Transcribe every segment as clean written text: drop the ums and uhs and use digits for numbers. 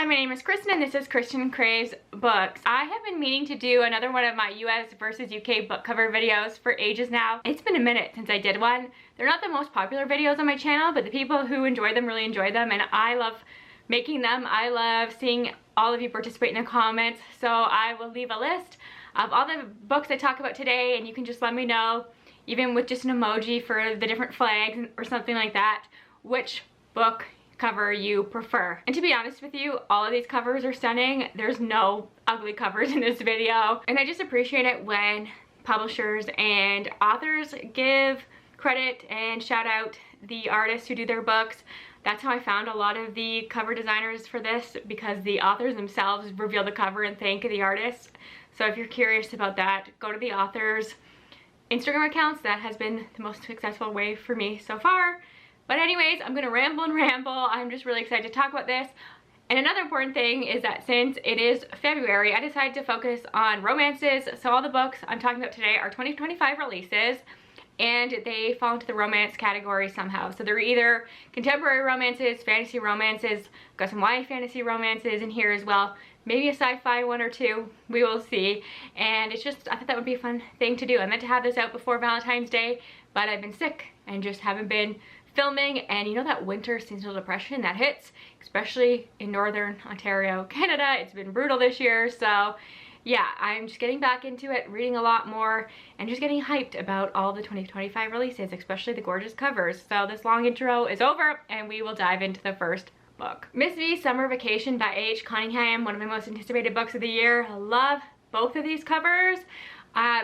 my name is Kristen and this is Kristen Craves Books. I have been meaning to do another one of my US versus UK book cover videos for ages now. It's been a minute since I did one. They're not the most popular videos on my channel, but the people who enjoy them really enjoy them, and I love making them. I love seeing all of you participate in the comments, so I will leave a list of all the books I talk about today, and you can just let me know, even with just an emoji for the different flags or something like that, which book cover you prefer. And to be honest with you, all of these covers are stunning. There's no ugly covers in this video, and I just appreciate it when publishers and authors give credit and shout out the artists who do their books. That's how I found a lot of the cover designers for this, because the authors themselves reveal the cover and thank the artists. So if you're curious about that, go to the authors' Instagram accounts. That has been the most successful way for me so far. But anyways, I'm gonna ramble and ramble. I'm just really excited to talk about this. And another important thing is that since it is February, I decided to focus on romances. So all the books I'm talking about today are 2025 releases, and they fall into the romance category somehow. So they're either contemporary romances, fantasy romances, got some YA fantasy romances in here as well, maybe a sci-fi one or two, we will see. And it's just, I thought that would be a fun thing to do. I meant to have this out before Valentine's Day, but I've been sick and just haven't been filming. And you know that winter seasonal depression that hits, especially in Northern Ontario, Canada. It's been brutal this year, so yeah, I'm just getting back into it, reading a lot more, and just getting hyped about all the 2025 releases, especially the gorgeous covers. So this long intro is over, and we will dive into the first book. Miss V's Summer Vacation by A.H. Cunningham, one of my most anticipated books of the year. I love both of these covers.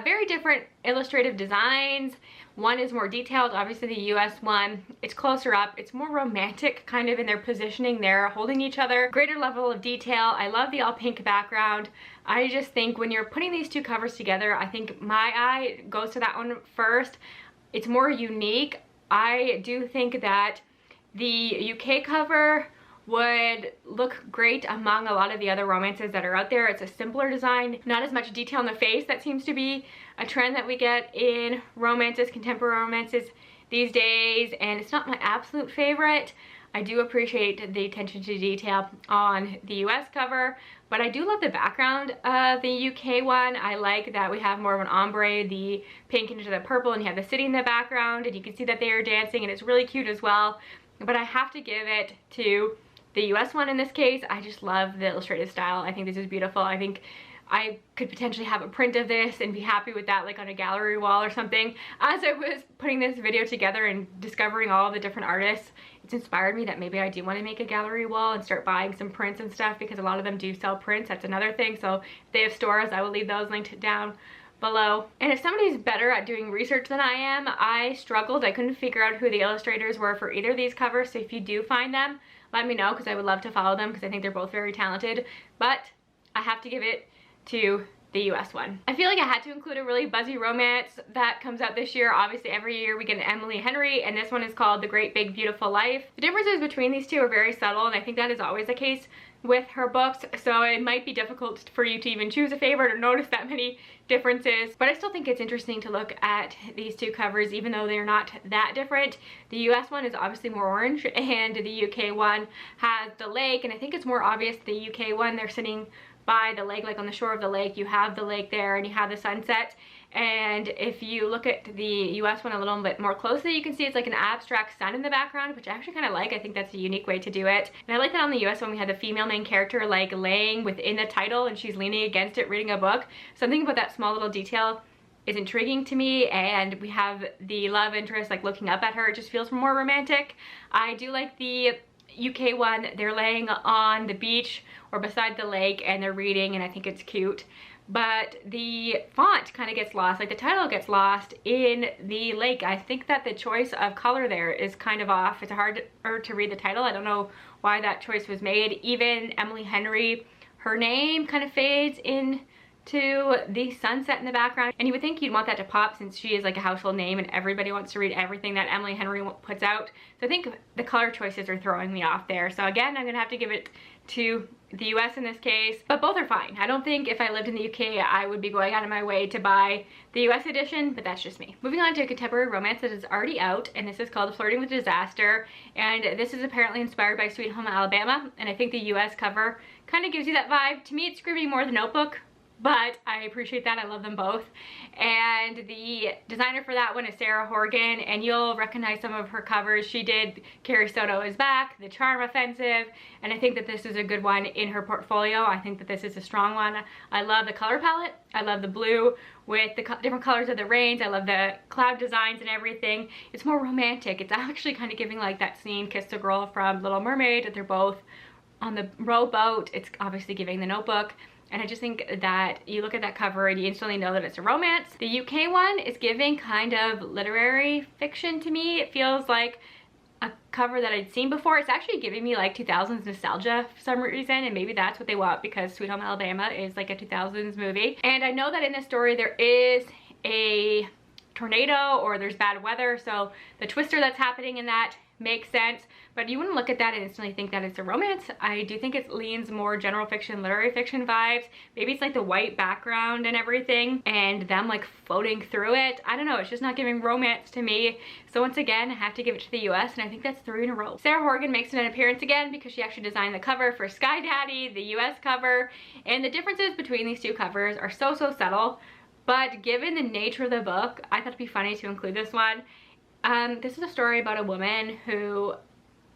Very different illustrative designs. One is more detailed, obviously the US one, it's closer up, it's more romantic kind of in their positioning. They're holding each other, greater level of detail. I love the all pink background. I just think when you're putting these two covers together, I think my eye goes to that one first. It's more unique. I do think that the UK cover would look great among a lot of the other romances that are out there. It's a simpler design, not as much detail in the face. That seems to be a trend that we get in romances, contemporary romances these days, and it's not my absolute favorite. I do appreciate the attention to detail on the US cover, but I do love the background of the UK one. I like that we have more of an ombre, the pink into the purple, and you have the city in the background, and you can see that they are dancing, and it's really cute as well. But I have to give it to the US one in this case. I just love the illustrative style. I think this is beautiful. I think I could potentially have a print of this and be happy with that, like on a gallery wall or something. As I was putting this video together and discovering all the different artists, it's inspired me that maybe I do want to make a gallery wall and start buying some prints and stuff, because a lot of them do sell prints. That's another thing. So if they have stores, I will leave those linked down below. And if somebody's better at doing research than I am, I struggled. I couldn't figure out who the illustrators were for either of these covers. So if you do find them, let me know, because I would love to follow them, because I think they're both very talented. But I have to give it to the US one. I feel like I had to include a really buzzy romance that comes out this year. Obviously every year we get an Emily Henry, and this one is called The Great Big Beautiful Life. The differences between these two are very subtle, and I think that is always the case with her books, so it might be difficult for you to even choose a favorite or notice that many differences. But I still think it's interesting to look at these two covers, even though they're not that different. The US one is obviously more orange, and the UK one has the lake, and I think it's more obvious the UK one, they're sitting by the lake, like on the shore of the lake. You have the lake there and you have the sunset. And if you look at the US one a little bit more closely, you can see it's like an abstract sun in the background, which I actually kind of like. I think that's a unique way to do it. And I like that on the US one we had the female main character like laying within the title, and she's leaning against it reading a book. Something about that small little detail is intriguing to me, and we have the love interest like looking up at her. It just feels more romantic. I do like the UK one. They're laying on the beach or beside the lake and they're reading, and I think it's cute. But the font kind of gets lost, like the title gets lost in the lake. I think that the choice of color there is kind of off. It's harder to read the title. I don't know why that choice was made. Even Emily Henry, her name kind of fades in to the sunset in the background, and you would think you'd want that to pop since she is like a household name and everybody wants to read everything that Emily Henry puts out. So I think the color choices are throwing me off there. So again, I'm gonna have to give it to the US in this case, but both are fine. I don't think if I lived in the UK I would be going out of my way to buy the US edition, but that's just me. Moving on to a contemporary romance that is already out, and this is called Flirting with Disaster, and this is apparently inspired by Sweet Home Alabama, and I think the US cover kind of gives you that vibe. To me it's screaming more The Notebook, but I appreciate that. I love them both. And the designer for that one is Sarah Horgan, and you'll recognize some of her covers. She did Carrie Soto Is Back, The Charm Offensive, and I think that this is a good one in her portfolio. I think that this is a strong one. I love the color palette. I love the blue with the different colors of the rains. I love the cloud designs and everything. It's more romantic. It's actually kind of giving like that scene, Kiss the Girl from Little Mermaid. They're both on the rowboat. It's obviously giving The Notebook. And I just think that you look at that cover and you instantly know that it's a romance. The UK one is giving kind of literary fiction to me. It feels like a cover that I'd seen before. It's actually giving me like 2000s nostalgia for some reason, and maybe that's what they want because Sweet Home Alabama is like a 2000s movie. And I know that in this story there is a tornado or there's bad weather, so the twister that's happening in that makes sense, but you wouldn't look at that and instantly think that it's a romance. I do think it leans more general fiction, literary fiction vibes. Maybe it's like the white background and everything and them like floating through it. I don't know, it's just not giving romance to me. So once again, I have to give it to the US, and I think that's 3 in a row. Sarah Horgan makes an appearance again because she actually designed the cover for Sky Daddy, the US cover, and the differences between these two covers are so subtle, but given the nature of the book, I thought it'd be funny to include this one. This is a story about a woman who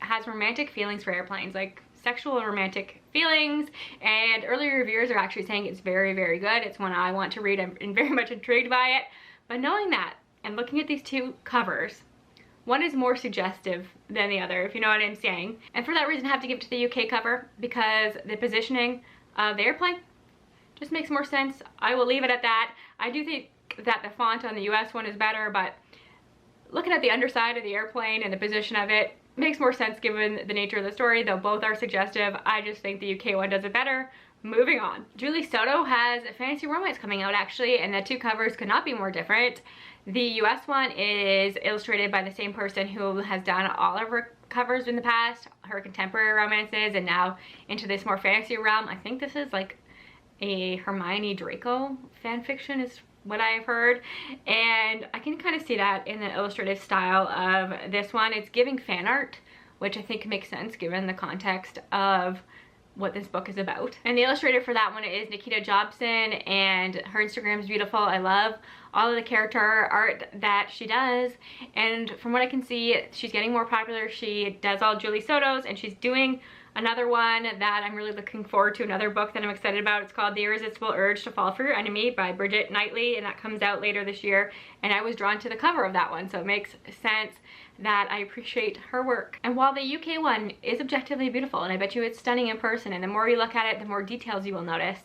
has romantic feelings for airplanes, like sexual and romantic feelings, and earlier reviewers are actually saying it's very good. It's one I want to read. I'm very much intrigued by it, but knowing that and looking at these two covers, one is more suggestive than the other, if you know what I'm saying, and for that reason I have to give it to the UK cover because the positioning of the airplane just makes more sense. I will leave it at that. I do think that the font on the US one is better, but looking at the underside of the airplane and the position of it makes more sense given the nature of the story, though both are suggestive. I just think the UK one does it better. Moving on. Julie Soto has a fantasy romance coming out actually, and the two covers could not be more different. The US one is illustrated by the same person who has done all of her covers in the past, her contemporary romances, and now into this more fantasy realm. I think this is like a Hermione Draco fanfiction is what I've heard, and I can kind of see that in the illustrative style of this one. It's giving fan art, which I think makes sense given the context of what this book is about. And the illustrator for that one is Nikita Jobson, and her Instagram is beautiful. I love all of the character art that she does, and from what I can see, she's getting more popular. She does all Julie Soto's, and she's doing another one that I'm really looking forward to, another book that I'm excited about. It's called The Irresistible Urge to Fall for Your Enemy by Bridget Knightley, and that comes out later this year, and I was drawn to the cover of that one, so it makes sense that I appreciate her work. And while the UK one is objectively beautiful, and I bet you it's stunning in person, and the more you look at it, the more details you will notice,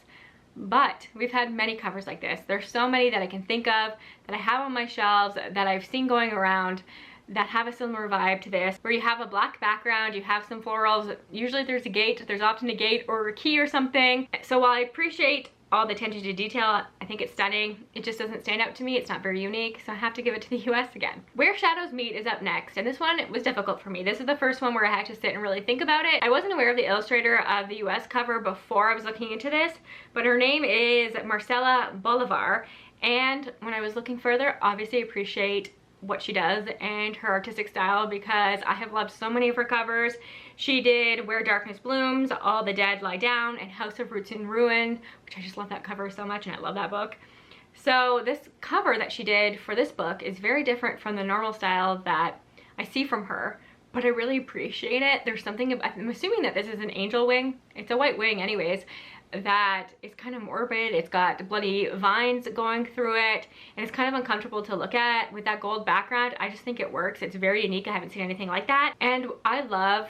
but we've had many covers like this. There's so many that I can think of that I have on my shelves that I've seen going around that have a similar vibe to this, where you have a black background, you have some florals, usually there's a gate, there's often a gate or a key or something. So while I appreciate all the attention to detail, I think it's stunning, it just doesn't stand out to me. It's not very unique, so I have to give it to the US again. Where Shadows Meet is up next, and this one was difficult for me. This is the first one where I had to sit and really think about it. I wasn't aware of the illustrator of the US cover before I was looking into this, but her name is Marcela Bolivar, and when I was looking further, obviously appreciate what she does and her artistic style because I have loved so many of her covers. She did Where Darkness Blooms, All the Dead Lie Down, and House of Roots and Ruin, which I just love that cover so much, and I love that book. So this cover that she did for this book is very different from the normal style that I see from her, but I really appreciate it. There's something, I'm assuming that this is an angel wing. It's a white wing anyways, that is kind of morbid. It's got bloody vines going through it, and it's kind of uncomfortable to look at with that gold background. I just think it works. It's very unique. I haven't seen anything like that. And I love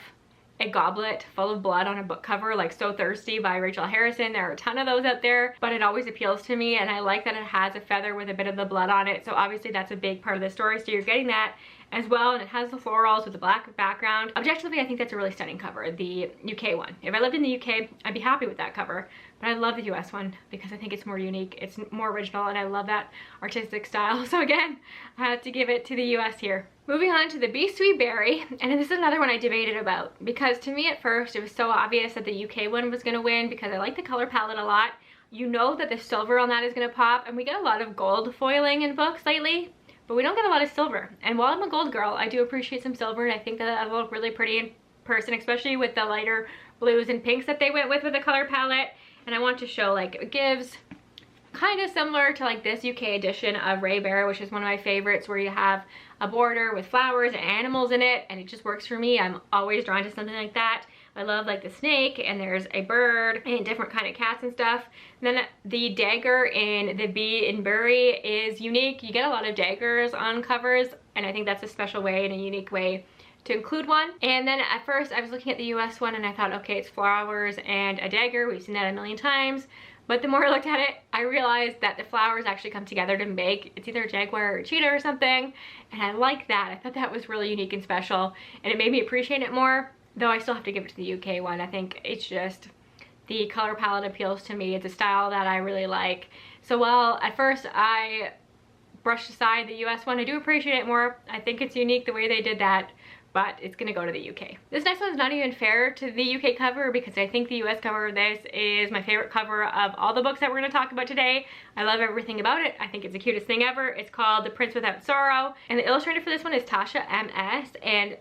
a goblet full of blood on a book cover, like So Thirsty by Rachel Harrison. There are a ton of those out there, but it always appeals to me, and I like that it has a feather with a bit of the blood on it. So obviously that's a big part of the story, so you're getting that. as well, and it has the florals with the black background. Objectively, I think that's a really stunning cover, the UK one. If I lived in the UK, I'd be happy with that cover, but I love the US one because I think it's more unique, it's more original, and I love that artistic style. So again, I have to give it to the US here. Moving on to the Be Sweet Berry, and this is another one I debated about, because to me at first it was so obvious that the UK one was going to win because I like the color palette a lot. You know that the silver on that is going to pop, and we get a lot of gold foiling in books lately, but we don't get a lot of silver. And while I'm a gold girl, I do appreciate some silver, and I think that that'll look really pretty in person, especially with the lighter blues and pinks that they went with the color palette. And I want to show, like, it gives kind of similar to like this UK edition of Ray Bear, which is one of my favorites, where you have a border with flowers and animals in it, and it just works for me. I'm always drawn to something like that. I love like the snake, and there's a bird and different kind of cats and stuff. And then the dagger in the Bee and Berry is unique. You get a lot of daggers on covers, and I think that's a special way and a unique way to include one. And then at first I was looking at the US one and I thought, okay, it's flowers and a dagger. We've seen that a million times. But the more I looked at it, I realized that the flowers actually come together to make, it's either a jaguar or a cheetah or something. And I like that. I thought that was really unique and special, and it made me appreciate it more, though I still have to give it to the UK one. I think it's just, the color palette appeals to me. It's a style that I really like. So while at first I brushed aside the US one, I do appreciate it more. I think it's unique the way they did that, but it's gonna go to the UK. This next one's not even fair to the UK cover, because I think the US cover of this is my favorite cover of all the books that we're gonna talk about today. I love everything about it. I think it's the cutest thing ever. It's called The Prince Without Sorrow, and the illustrator for this one is Tasha MS, and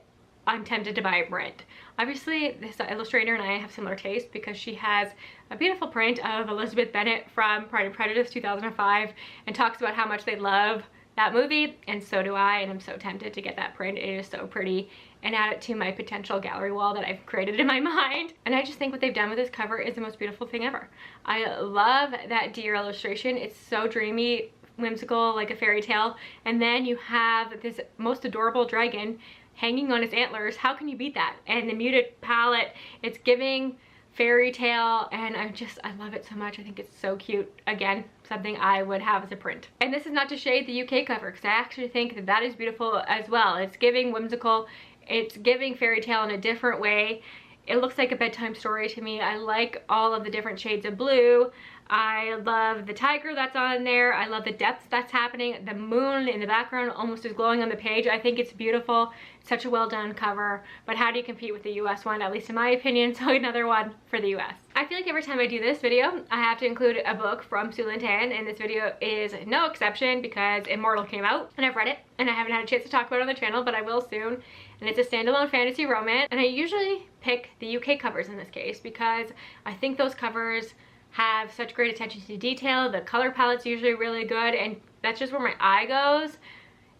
I'm tempted to buy a print. Obviously, this illustrator and I have similar taste because she has a beautiful print of Elizabeth Bennet from Pride and Prejudice 2005 and talks about how much they love that movie, and so do I, and I'm so tempted to get that print. It is so pretty, and add it to my potential gallery wall that I've created in my mind. And I just think what they've done with this cover is the most beautiful thing ever. I love that deer illustration. It's so dreamy, whimsical, like a fairy tale, and then you have this most adorable dragon hanging on its antlers. How can you beat that? And the muted palette, it's giving fairy tale, and I love it so much. I think it's so cute. Again, something I would have as a print. And this is not to shade the UK cover, because I actually think that that is beautiful as well. It's giving whimsical, it's giving fairy tale in a different way. It looks like a bedtime story to me. I like all of the different shades of blue. I love the tiger that's on there. I love the depth that's happening. The moon in the background almost is glowing on the page. I think it's beautiful. It's such a well done cover. But how do you compete with the US one, at least in my opinion? So another one for the US. I feel like every time I do this video, I have to include a book from Sue Lin Tan, and this video is no exception because Immortal came out and I've read it, and I haven't had a chance to talk about it on the channel, but I will soon. And it's a standalone fantasy romance, and I usually pick the UK covers in this case because I think those covers have such great attention to detail. The color palette's usually really good, and that's just where my eye goes.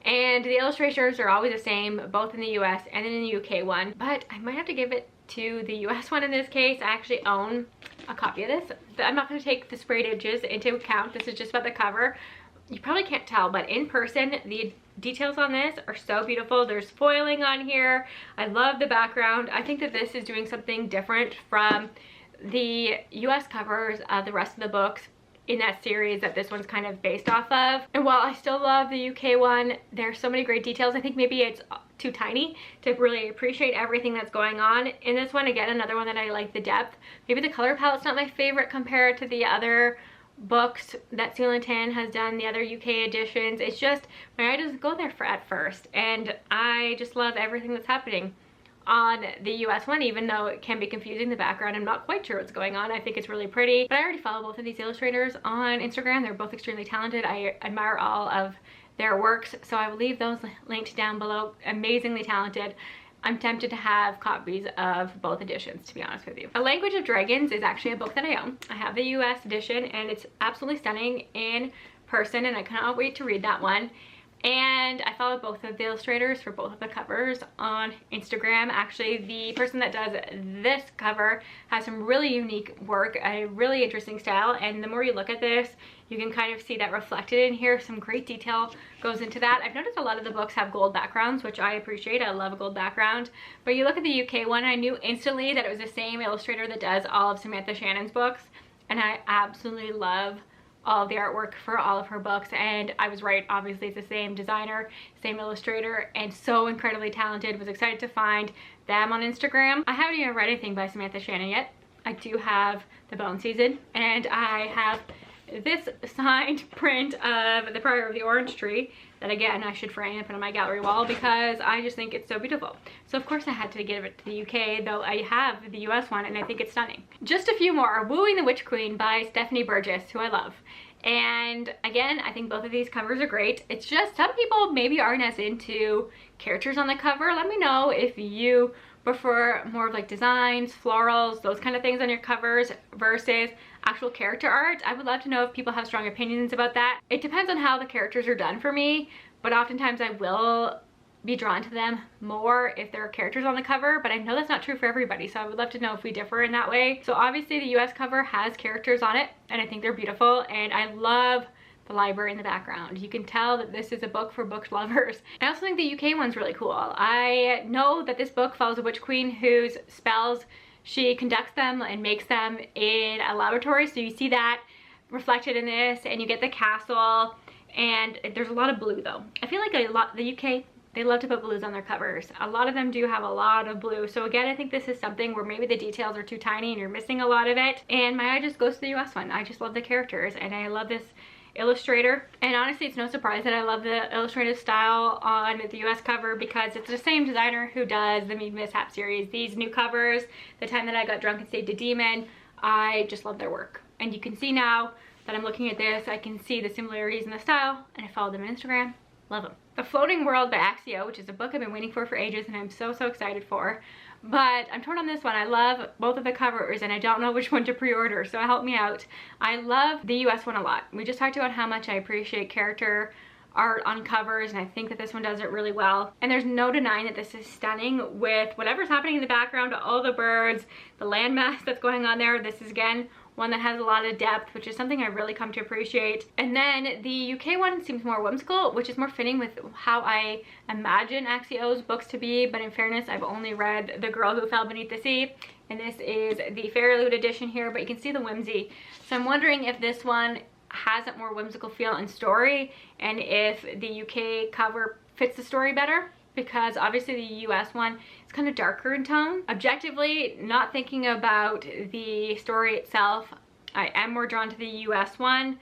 And the illustrations are always the same, both in the US and in the UK one. But I might have to give it to the US one in this case. I actually own a copy of this. I'm not going to take the sprayed edges into account. This is just about the cover. You probably can't tell, but in person, the details on this are so beautiful. There's foiling on here. I love the background. I think that this is doing something different from the US covers of the rest of the books in that series that this one's kind of based off of. And while I still love the UK one, there's so many great details. I think maybe it's too tiny to really appreciate everything that's going on in this one. Again, another one that I like the depth. Maybe the color palette's not my favorite compared to the other books that Sue Lin Tan has done, the other UK editions. It's just, my eye doesn't go there at first, and I just love everything that's happening on the US one, even though it can be confusing, the background. I'm not quite sure what's going on. I think it's really pretty, but I already follow both of these illustrators on Instagram. They're both extremely talented. I admire all of their works, so I will leave those linked down below. Amazingly talented. I'm tempted to have copies of both editions, to be honest with you. A Language of Dragons is actually a book that I own. I have the US edition, and it's absolutely stunning in person, and I cannot wait to read that one. And I follow both of the illustrators for both of the covers on Instagram. Actually, the person that does this cover has some really unique work, a really interesting style, and the more you look at this, you can kind of see that reflected in here. Some great detail goes into that. I've noticed a lot of the books have gold backgrounds, which I appreciate. I love a gold background. But you look at the UK one, I knew instantly that it was the same illustrator that does all of Samantha Shannon's books, and I absolutely love all of the artwork for all of her books, and I was right. Obviously it's the same designer, same illustrator, and so incredibly talented. Was excited to find them on Instagram. I haven't even read anything by Samantha Shannon yet. I do have The Bone Season, and I have this signed print of The Prior of the Orange Tree that, again, I should frame and put on my gallery wall because I just think it's so beautiful. So of course I had to give it to the UK, though I have the US one and I think it's stunning. Just a few more. Wooing the Witch Queen by Stephanie Burgess, who I love. And again, I think both of these covers are great. It's just some people maybe aren't as into characters on the cover. Let me know if you prefer more of like designs, florals, those kind of things on your covers versus actual character art. I would love to know if people have strong opinions about that. It depends on how the characters are done for me, but oftentimes I will be drawn to them more if there are characters on the cover, but I know that's not true for everybody, so I would love to know if we differ in that way. So obviously the US cover has characters on it, and I think they're beautiful, and I love the library in the background. You can tell that this is a book for book lovers. I also think the UK one's really cool. I know that this book follows a witch queen whose spells, she conducts them and makes them in a laboratory, so you see that reflected in this, and you get the castle, and there's a lot of blue though. I feel like the UK, they love to put blues on their covers. A lot of them do have a lot of blue. So again, I think this is something where maybe the details are too tiny and you're missing a lot of it. And my eye just goes to the US one. I just love the characters, and I love this illustrator. And honestly, it's no surprise that I love the illustrative style on the US cover because it's the same designer who does the Mead Mishap series. These new covers, The Time That I Got Drunk and Saved a Demon, I just love their work. And you can see now that I'm looking at this, I can see the similarities in the style, and I follow them on Instagram. Love them. The Floating World by Axio, which is a book I've been waiting for ages and I'm so excited for. But I'm torn on this one. I love both of the covers and I don't know which one to pre-order, so help me out. I love the US one a lot. We just talked about how much I appreciate character art on covers, and I think that this one does it really well. And there's no denying that this is stunning with whatever's happening in the background, all the birds, the landmass that's going on there. This is, again, one that has a lot of depth, which is something I really come to appreciate. And then the UK one seems more whimsical, which is more fitting with how I imagine Axio's books to be, but in fairness, I've only read The Girl Who Fell Beneath the Sea, and this is the Fairy Loot edition here, but you can see the whimsy. So I'm wondering if this one has a more whimsical feel and story, and if the UK cover fits the story better, because obviously the US one is kind of darker in tone. Objectively, not thinking about the story itself, I am more drawn to the US one.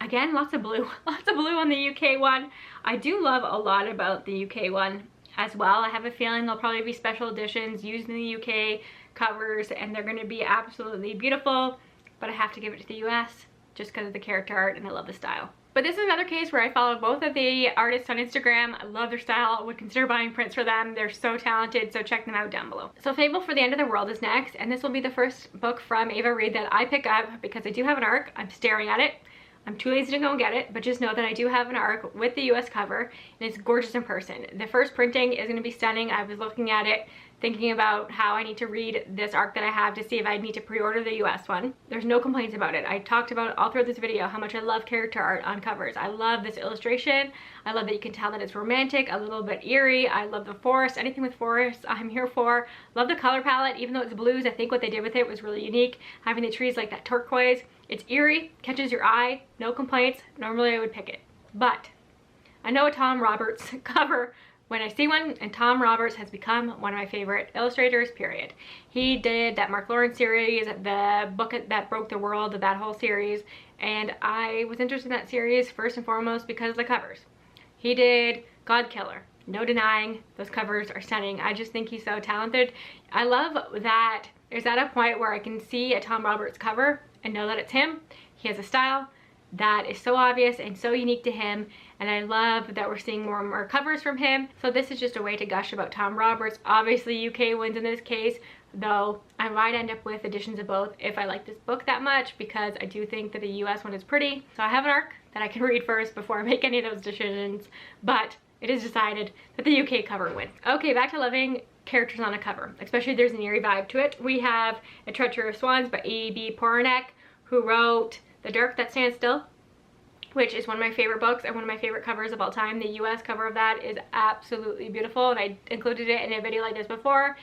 Again, lots of blue on the UK one. I do love a lot about the UK one as well. I have a feeling there'll probably be special editions used in the UK covers, and they're going to be absolutely beautiful, but I have to give it to the US just because of the character art, and I love the style. But this is another case where I follow both of the artists on Instagram. I love their style. I would consider buying prints for them. They're so talented, so check them out down below. So Fable for the End of the World is next, and this will be the first book from Ava Reid that I pick up because I do have an ARC. I'm staring at it. I'm too lazy to go and get it, but just know that I do have an ARC with the US cover, and it's gorgeous in person. The first printing is going to be stunning. I was looking at it, thinking about how I need to read this ARC that I have to see if I need to pre-order the US one. There's no complaints about it. I talked about all throughout this video how much I love character art on covers. I love this illustration. I love that you can tell that it's romantic, a little bit eerie. I love the forest. Anything with forests, I'm here for. Love the color palette. Even though it's blues, I think what they did with it was really unique. Having the trees like that turquoise. It's eerie, catches your eye, no complaints. Normally I would pick it, but I know a Tom Roberts cover when I see one, and Tom Roberts has become one of my favorite illustrators, period. He did that Mark Lawrence series, the book that broke the world, that whole series, and I was interested in that series first and foremost because of the covers. He did God Killer. No denying, those covers are stunning. I just think he's so talented. I love that there's at a point where I can see a Tom Roberts cover and know that it's him. He has a style that is so obvious and so unique to him, and I love that we're seeing more and more covers from him. So this is just a way to gush about Tom Roberts. Obviously UK wins in this case, though I might end up with editions of both if I like this book that much, because I do think that the US one is pretty. So I have an ARC that I can read first before I make any of those decisions, but it is decided that the UK cover wins. Okay, back to loving characters on a cover, especially there's an eerie vibe to it. We have A Treachery of Swans by A.B. Poranek, who wrote The Dark That Stands Still, which is one of my favorite books and one of my favorite covers of all time. The US cover of that is absolutely beautiful, and I included it in a video like this before,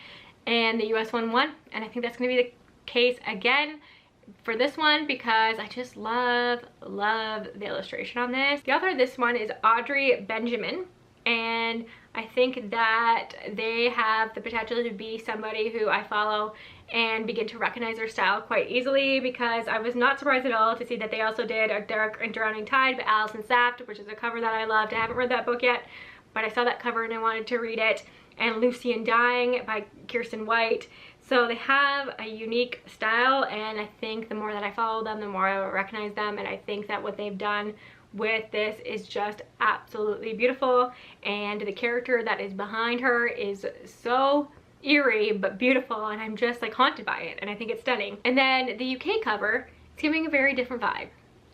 and the US one won, and I think that's going to be the case again. for this one because I just love the illustration on this. The author of this one is Audrey Benjamin, and I think that they have the potential to be somebody who I follow and begin to recognize their style quite easily, because I was not surprised at all to see that they also did A Dark and Drowning Tide by Alison Saft, which is a cover that I loved. I haven't read that book yet, but I saw that cover and I wanted to read it. And Lucy and Dying by Kirsten White. So they have a unique style, and I think the more that I follow them, the more I recognize them, and I think that what they've done with this is just absolutely beautiful, and the character that is behind her is so eerie but beautiful, and I'm just like haunted by it, and I think it's stunning. And then the UK cover, it's giving a very different vibe.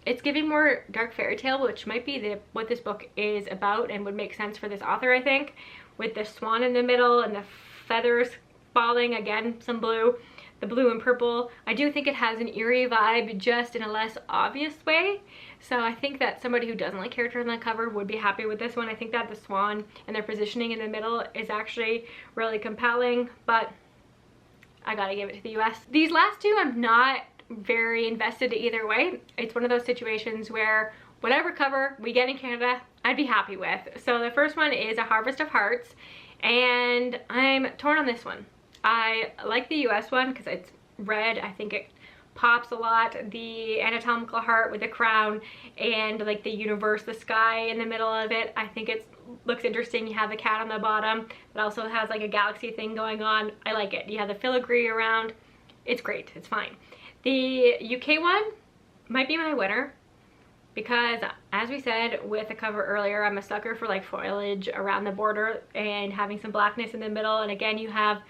It's giving more dark fairy tale, which might be what this book is about and would make sense for this author, I think, with the swan in the middle and the feathers falling, again some blue, the blue and purple. I do think it has an eerie vibe, just in a less obvious way. So I think that somebody who doesn't like character on the cover would be happy with this one. I think that the swan and their positioning in the middle is actually really compelling, but I gotta give it to the US. These last two I'm not very invested either way. It's one of those situations where whatever cover we get in Canada, I'd be happy with. So the first one is A Harvest of Hearts, and I'm torn on this one. I like the US one because it's red. I think it pops a lot. The anatomical heart with the crown and like the universe, the sky in the middle of it, I think it looks interesting. You have the cat on the bottom that also has like a galaxy thing going on. I like it. You have the filigree around. It's great. It's fine. The UK one might be my winner, because as we said with the cover earlier, I'm a sucker for like foliage around the border and having some blackness in the middle. And again, you have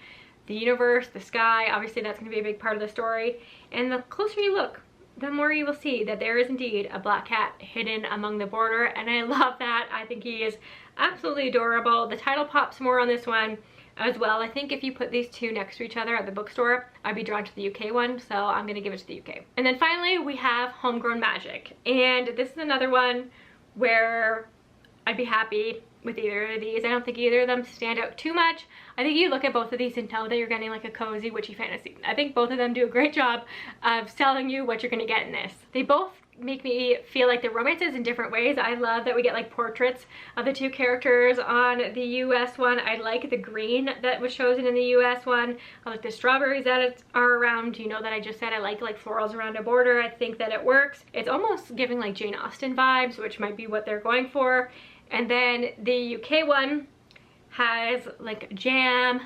the universe, the sky, obviously that's going to be a big part of the story. And the closer you look, the more you will see that there is indeed a black cat hidden among the border, and I love that. I think he is absolutely adorable. The title pops more on this one as well. I think if you put these two next to each other at the bookstore, I'd be drawn to the UK one, so I'm gonna give it to the UK. And then finally we have Homegrown Magic, and this is another one where I'd be happy with either of these. I don't think either of them stand out too much. I think you look at both of these and know that you're getting like a cozy witchy fantasy. I think both of them do a great job of selling you what you're gonna get in this. They both make me feel like the romances in different ways. I love that we get like portraits of the two characters on the US one. I like the green that was chosen in the US one. I like the strawberries that are around. You know that I just said I like florals around a border. I think that it works. It's almost giving like Jane Austen vibes, which might be what they're going for. And then the UK one has like jam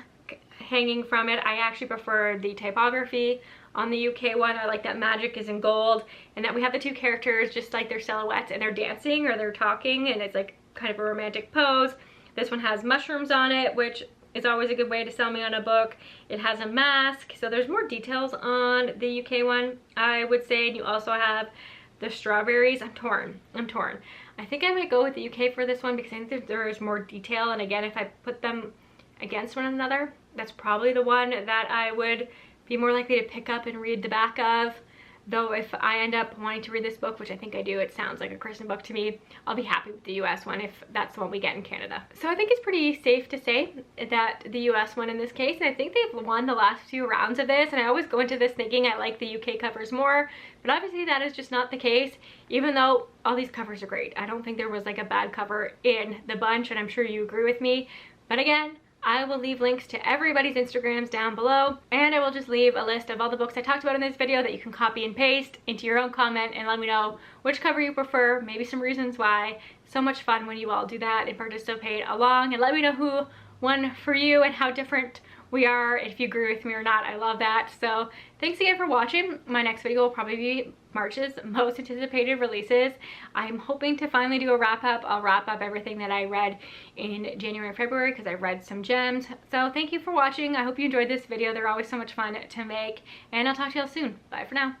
hanging from it. I actually prefer the typography on the UK one. I like that magic is in gold, and that we have the two characters just like their silhouettes, and they're dancing or they're talking, and it's like kind of a romantic pose. This one has mushrooms on it, which is always a good way to sell me on a book. It has a mask, so there's more details on the UK one, I would say. And you also have the strawberries. I'm torn. I think I might go with the UK for this one because I think that there is more detail, and again, if I put them against one another, that's probably the one that I would be more likely to pick up and read the back of. Though if I end up wanting to read this book, which I think I do, it sounds like a Kristen book to me, I'll be happy with the US one if that's the one we get in Canada. So I think it's pretty safe to say that the US one in this case, and I think they've won the last few rounds of this, and I always go into this thinking I like the UK covers more, but obviously that is just not the case, even though all these covers are great. I don't think there was like a bad cover in the bunch, and I'm sure you agree with me. But again, I will leave links to everybody's Instagrams down below, and I will just leave a list of all the books I talked about in this video that you can copy and paste into your own comment and let me know which cover you prefer, maybe some reasons why. So much fun when you all do that and participate along, and let me know who won for you and how different we are, if you agree with me or not. I love that. So thanks again for watching. My next video will probably be March's most anticipated releases. I'm hoping to finally do a wrap up. I'll wrap up everything that I read in January and February because I've read some gems. So thank you for watching. I hope you enjoyed this video. They're always so much fun to make, and I'll talk to y'all soon. Bye for now.